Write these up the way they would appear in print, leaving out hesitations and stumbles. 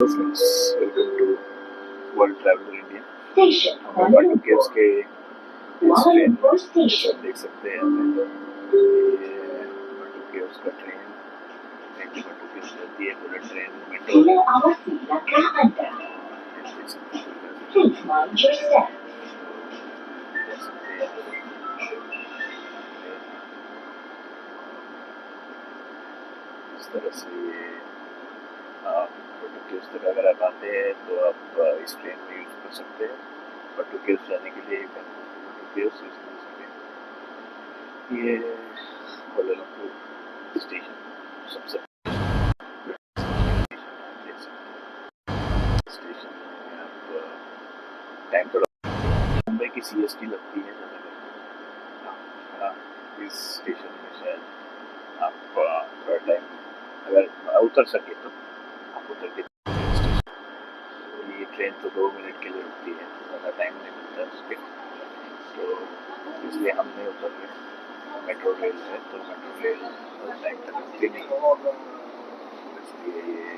Hello friends, welcome to World Traveler India. हमें water caves के इस ट्रेन आप देख सकते हैं यहाँ पे ये वाटर केव्स का ट्रेन वाटर केव्स चलती है बुलेट ट्रेन मेट्रो इस तरह से ये वाटर केव्स तक अगर आप आते हैं तो आप इस ट्रेन में यूज़ कर सकते हैं वाटर केव्स जाने के लिए वाटर केव्स यूज़ कर सकते हैं ये कोलालमपुर स्टेशन सबसे स्टेशन में आप टाइम थोड़ा मुंबई की CST लगती है ज़्यादा इस स्टेशन में शायद आप थोड़ा टाइम अगर उतर सके तो आप उतर के स्टेशन ये ट्रेन तो 2 मिनट के लिए रुकती है ज़्यादा टाइम नहीं मिलता उसके तो इसलिए हम नहीं उतर रहे मेट्रो रेल है तो मेट्रो रेल टाइम तक रुकती नहीं इसलिए ये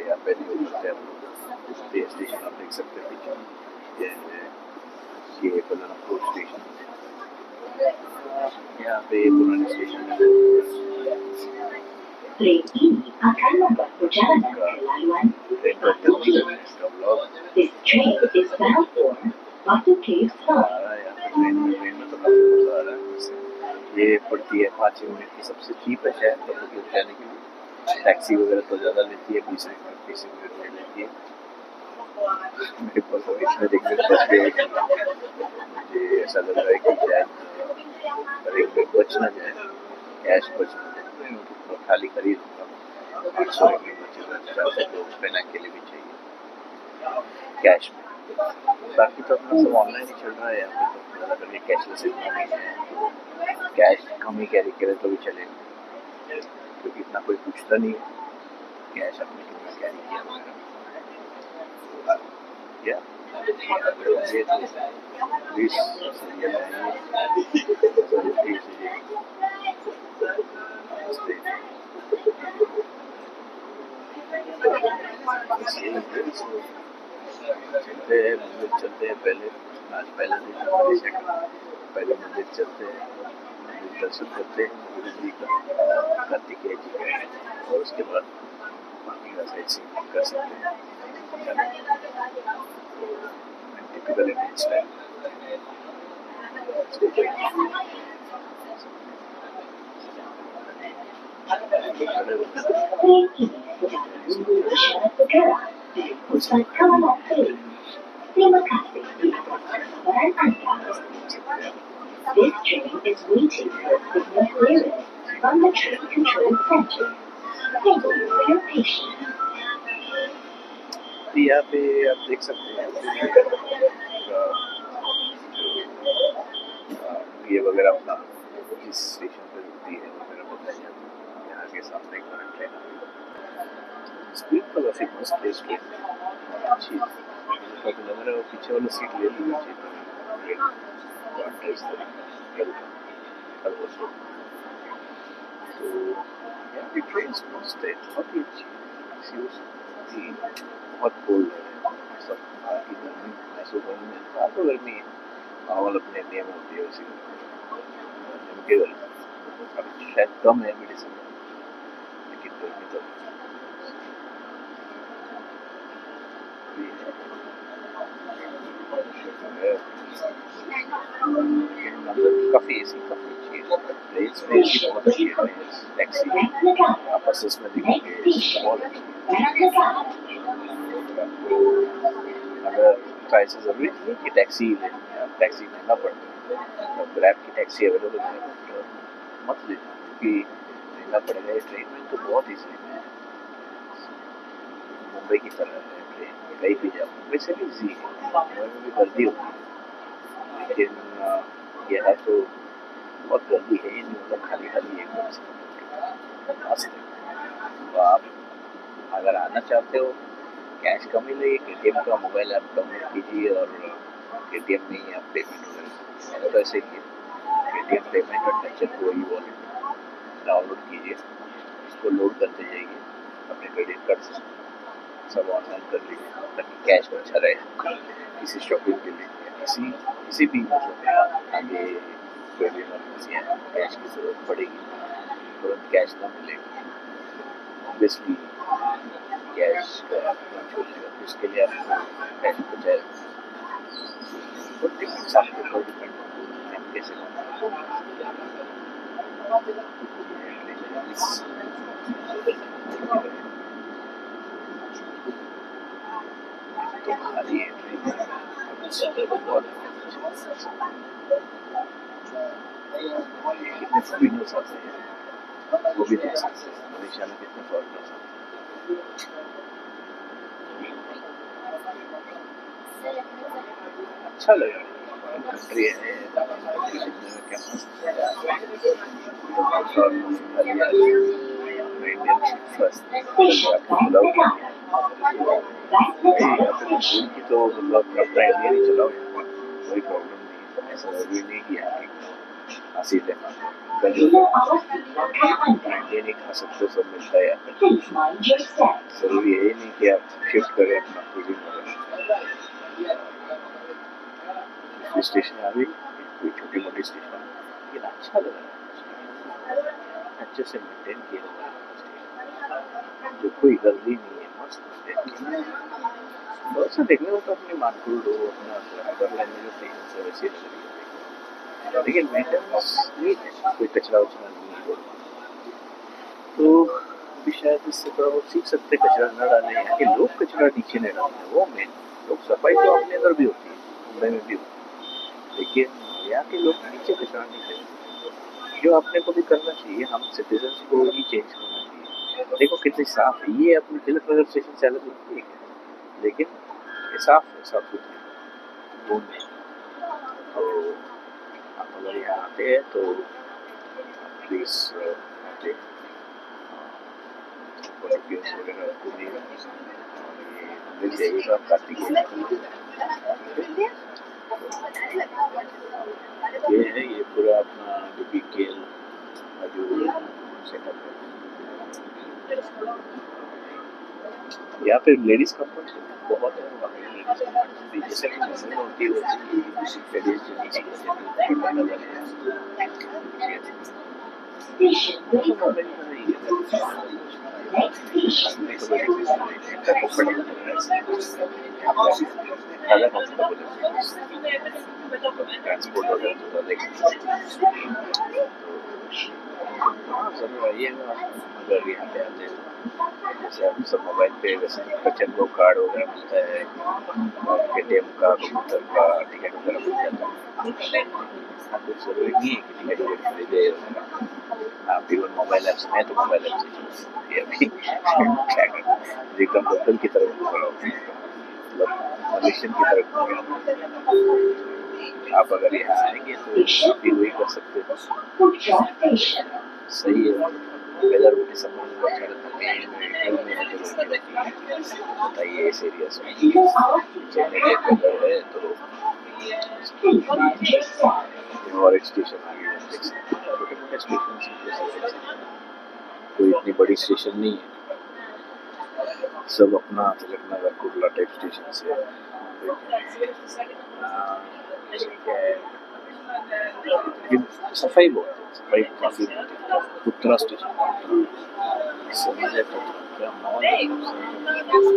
यहाँ पे नहीं उतरते हम लोग ये स्टेशन आप देख सकते हैं पीछे ये कोलालमपुर स्टेशन यहाँ पे पुराने स्टेशन है ये पड़ती है 5 यूनिट की सबसे चीप है शायद तो जाने के लिए टैक्सी वगैरह तो ज़्यादा लेती है 20 मिनट 30 मिनट ले लेती है मेरे पास अभी इतने देखने मुझे ऐसा लग रहा है कि शायद अगर एक मिनट बच ना जाए कैश बच ना जाए तो खाली खरीद लूँगा 800 एक बचेगा 400 तो पहना के लिए भी चाहिए कैश में बाकी तो अपना सब ऑनलाइन ही चल रहा है यहाँ पे तो ज़्यादा करके कैशलेस इकोनॉमी है कैश कम ही कैरी करे तो भी चलेगा क्योंकि इतना कोई पूछता नहीं है कैश अपने कितना कैरी किया वगैरह या ये तो प्लीज चलते हैं पहले आज पहले दिन पहले मंदिर चलते हैं मंदिर दर्शन करते हैं गुरु जी का कार्तिकेय जी का और उसके बाद बाकी का साइड सीइंग कर सकते हैं typical Indian style This train is waiting for signal clearance from the train control center. Thank you for your patience. यहाँ पे आप देख सकते हैं ये वगैरह अपना जिस स्टेशन पे रुकती है वगैरह बताइए यहाँ के सामने एक बार ट्रेन आ गई स्पीड तो काफ़ी मस्त है इस ट्रेन अच्छी है तो लग रहा है पीछे वाला सीट ले ली चाहिए तो यहाँ की ट्रेन मस्त है बहुत ही अच्छी बहुत कोल्ड है सब की गर्मी महसूस होने में तो गर्मी है माहौल अपने नियम होती है उसी गर्मी के गर्मी शायद कम है मेडिसिन लेकिन गर्मी तो काफ़ी एसी काफ़ी अच्छी है ट्रेन्स में एसी बहुत अच्छी है टैक्सी आप बसेस में दिखेंगे बहुत अच्छी अगर प्राइस ज़रूरी नहीं कि टैक्सी ही लें टैक्सी महंगा पड़ता है ग्रैब की टैक्सी अवेलेबल है तो मत लेना क्योंकि महंगा पड़ेगा ये ट्रेन में तो बहुत ईजी है मुंबई की तरह है ट्रेन कहीं भी जाओ मुंबई से भी ईजी है मुंबई में भी गर्दी होती है लेकिन यह है तो बहुत गर्दी है ये नहीं मतलब खाली खाली एकदम से मस्त है तो आप अगर आना चाहते हो कैश कम ही लगे KTM का मोबाइल ऐप डाउनलोड कीजिए और KTM में ही आप पेमेंट करें मैंने तो ऐसे किया KTM पेमेंट और टेंशन को ही वॉलेट डाउनलोड कीजिए इसको लोड करते जाइए अपने क्रेडिट कार्ड से सब ऑनलाइन कर लीजिए ताकि कैश बचा रहे किसी शॉपिंग के लिए किसी भी मतलब आगे कोई भी इमरजेंसी है कैश की जरूरत पड़ेगी तुरंत कैश ना मिलेगी ऑब्वियसली कैश का छूटेगा उसके लिए आपको कैश बचाए तो डिपेंड्स आपके ऊपर डिपेंड आप कैसे तुम्हारी कितने फॉरेनर्स आते हैं वो भी देख सकते हैं मलेशिया में कितने फॉरेनर्स आते हैं अच्छा लगा कंट्री है क्या की तो मतलब अपना इंडिया नहीं चलाओ कोई प्रॉब्लम नहीं ऐसा जरूरी नहीं कि हंसी लेना इंडिया नहीं खा सकते सब मिलता है यहाँ जरूरी है नहीं कि आप शिफ्ट करें अपना कुजीन स्टेशन आ गई कोई छोटी मोटी स्टेशन लेकिन अच्छा लगा अच्छे से मेंटेन किया हुआ जो कोई गलती नहीं है मस्त बहुत सा देखने को तो अपनी मानकुल हो अपना अदरलैंड में जो स्टेशन है वैसे लग रही है लेकिन मेंटेनेंस नहीं है कोई कचरा उचरा नहीं है तो अभी शायद इससे थोड़ा बहुत सीख सकते कचरा न डालें यहाँ के लोग कचरा नीचे नहीं डालते वो मेन लोग सफाई तो अपने अंदर भी होती है मुंबई में भी होती है लेकिन यहाँ के लोग नीचे कचरा नहीं करते जो अपने को भी करना चाहिए हम सिटीजन्स को ही चेंज करना चाहिए देखो कितनी साफ है ये अपनी तिलक नगर स्टेशन से अलग होती है लेकिन ये साफ है साफ सुथरी वो नहीं तो आप अगर यहाँ आते हैं तो प्लीज़ आते वगैरह को भी मिल जाएगी आप कार्तिक ये है ये पूरा अपना जो BKL जो सेटअप है यहाँ पे लेडीज कंपनी बहुत है जैसे कि मुंबई में होती ट्रांसपोर्ट जरूर आइएगा अगर यहाँ पे आते हैं जैसे हम सब मोबाइल पे वैसे बचत को कार्ड वगैरह मिलता है ATM का कंप्यूटर का टिकट वगैरह मिल जाता है कुछ जरूरी नहीं है कि टिकट खरीदे आप इवन मोबाइल ऐप मैं तो मोबाइल ऐप से अभी क्या कर एकदम लोकल की तरफ मतलब मलेशियन की तरफ आप अगर यहाँ आएंगे तो आप भी वही कर सकते हो सही है वेदर भी समझ में अच्छा रहता है बताइए इस एरिया से चेन्नई वेदर है तो और एक स्टेशन आ गया देख सकते हैं छोटे मोटे स्टेशन कोई इतनी बड़ी स्टेशन नहीं है सब अपना तिलक नगर कुर्ला टाइप स्टेशन से लेकिन सफाई बहुत है सफाई काफ़ी उत्तरा स्टेशन समझे तो क्या मॉल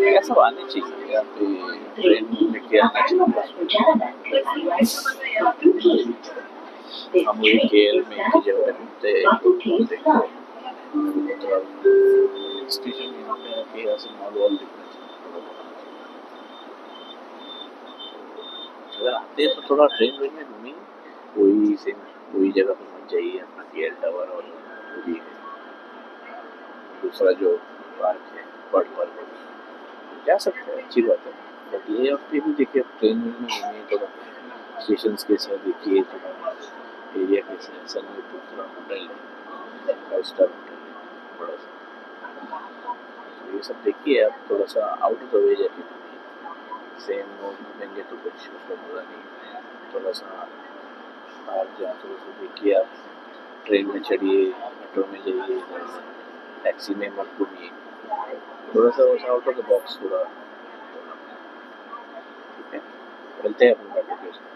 क्या सब आने चाहिए यहाँ पे ट्रेन लेके आना चाहिए हम वही KL में एक जगह ढूंढते स्टेशन यहाँ पे आके यहाँ से मॉल वॉल दिखना चाहिए अगर आते हैं तो थोड़ा ट्रेन वेन में घूमेंगे वही जगह पर मत जाइए अपना KL टावर और वो भी है दूसरा जो पार्क है बर्ड पार्क जा सकते हैं अच्छी बात है बट ये हफ्ते भी देखिए ट्रेन में घूमिए थोड़ा स्टेशन कैसे है देखिए थोड़ा एरिया कैसे है सनवे पूरा होटल है 5 स्टार होटल है बड़ा सा तो ये सब देखिए आप थोड़ा सा आउट ऑफ द वे जाके सेम घूमेंगे तो कुछ उसका मज़ा नहीं थोड़ा सा बाहर जाए थोड़ा सा देखिए आप ट्रेन में चढ़िए मेट्रो में जाइए टैक्सी में मत घूमिए थोड़ा सा वैसा आउट ऑफ द बॉक्स थोड़ा, ठीक है, मिलते हैं अपन बाकी फिर।